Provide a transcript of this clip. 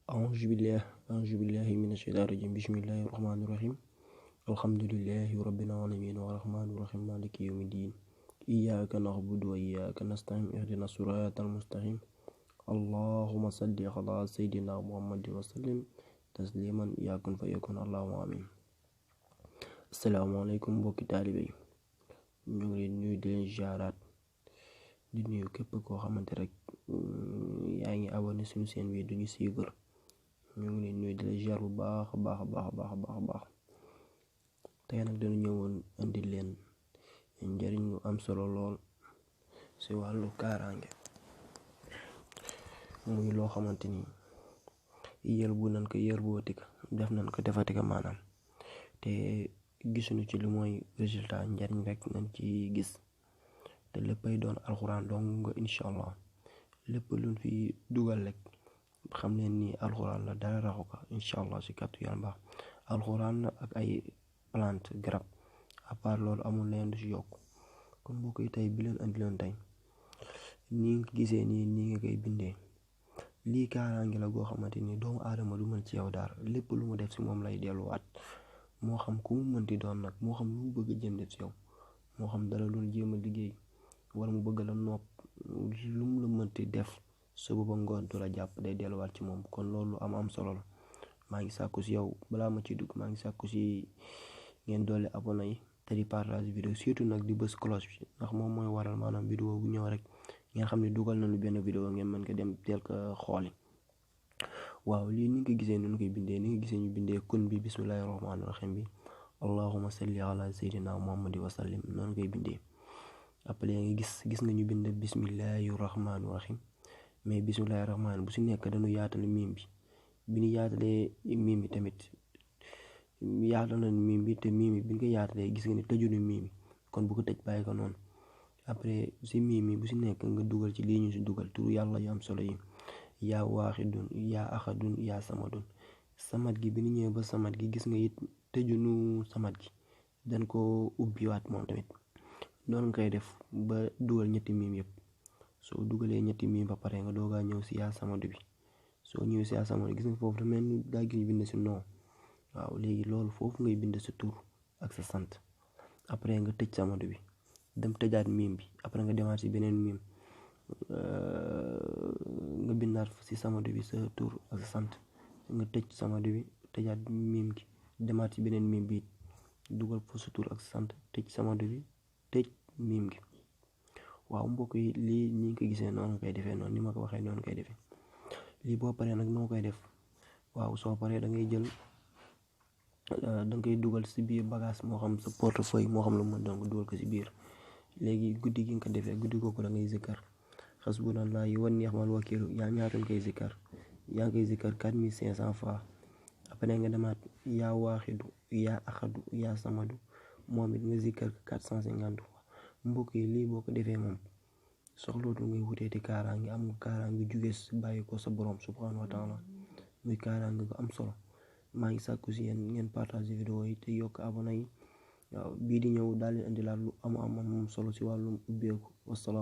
أعوذ بالله من الشيطان الرجيم. بسم الله الرحمن الرحيم. الحمد لله رب العالمين والرحمن الرحيم مالك يوم الدين. إياك نعبد وإياك نستعين اهدنا الصراط المستقيم. اللهم صل على سيدنا محمد وسلم تسليما يكن فيكون اللهم آمين. asalaamaaleykum mbokki taalibe yi, ñu ngi leen nuyu di leen jaaraat di nuyu képp koo xamante rek yaa ngi abonné suñu seen bi duñu suivre. ñu ngi leen nuyu di leen jaar bu baax a baax. tey nag dañu ñëwoon indi leen njëriñ lu am solo lool si wàllu kaaraange, muy loo xamante ni yër bu nan ko yër bu watika def nan ko defatika maanaam, te gisuñu ci lu mooy résultat njariñ rek nañ ci gis, te léppay doon alxuraan dong nga incha allah. lépp luñ fi dugal rek xam leen ni alxuraan la, dara raxu ko incha allah si kàttu yàlla baax. alxuraan la ak ay plante garab, à part loolu amul leen du si yokk. kon mbokk yi tey bi leen andi loon tey nii nga gisee nii nga koy bindee, lii kaaraange la goo xamante ni doomu aadama du mën ci yow dara, lépp lu mu def si moom lay delluwaat. moo xam ku mu mënti doon nag, moo xam lu mu bëgg a jëm def si yow, moo xam dala doon jéem a liggéey wala mu bëgg la nopp, lu mu la mënti def suba ba ngoon du la jàpp, day delluwaat ci moom. kon loolu am solo la. maa ngi sàkku si yow, balaa ma ci dugg, maa ngi sàkku si ngeen doole abonné yi te di partage vidéo, surtout nag di bës cloche bi, ndax moom mooy waral maanaam vidéo bu ñëw rek ngeen xam ne dugal nañu benn vidéo ngeen mën ko dem teel ko xooli. waaw lii ni nga ko gisee ni ñu koy bindee, ni nga gisee ñu bindee kun bi bismillahi rahmaani rahim bi allahumma salli ala sayyidina muhammadi wa sallim, noonu koy bindee. après nga gis nga ñu bind bismillahi rahmaani rahim, mais bismillahi rahmaani bu si nekk dañu yaatal miim bi ñu yaatalee miim bi tamit yaatal nañ miim bi, te miim bi ñu ko yaatalee gis nga ni tëjuñu miim bi, kon bu ko tëj bàyyi ko noonu. après si miim bu si nekk nga dugal ci lii ñu si dugal turu yàlla yu am solo yi: yaa waaxidun, yaa axadun, yaa samadun. samat gi bi ñu ñëwee ba samat gi gis nga it tëjunu samat gi, dañ ko ubbiwaat moom tamit. noonu nga koy def ba dugal ñetti miim yëpp. soo dugalee ñetti miim ba pare nga doogaa ñëw si yaa samadu bi. soo ñëwee si yaa samadu gis nga foofu dafa mel ni daa gis ñu bind si non. waaw léegi loolu foofu ngay bind sa tur ak sa sant. après nga tëj samadu bi, dem tëjaat miim bi, après nga demaat si beneen miim, nga bindaat si samadu bi sa tur ak sa sant, nga tëj samadu bi, tëjaat miim gi, demaat si beneen miim bi, dugal fa sa tur ak sa sant, tëj samadu bi, tëj miim gi. waaw mbokk yi, lii ni nga ko gisee noonu nga koy defee, noonu ni ma ko waxee noonu koy defee. lii boo paree nag noo koy def, waaw soo paree da ngay jël da ngay dugal si biir bagage, moo xam sa portefeuille, moo xam lu mu doon, nga dugal ko si biir. léegi guddi gi nga ko defee, guddi googu da ngay zikkar xasbunallaahi wa ni'mal wakiil. yaa ñaata nga koy zikkar? yaa ngi koy zikkar 4500 fois. après nga demaat yaa waaxidu, yaa axadu, yaa samadu, moom it nga zikkar 450 fois. mbokk yi lii boo ko defee moom soxlootu ngay wuteeti kaaraange, am nga kaaraange jugee bàyyi ko sa borom subhaanahu wa taala, muy kaaraange gu am solo. maa ngi sàkku si yéen ngeen partage vidéo yi te yokk abonné yi. waaw bii di ñëw daal di indilaat lu am solo si wàllum ubbeeku. wasalaam.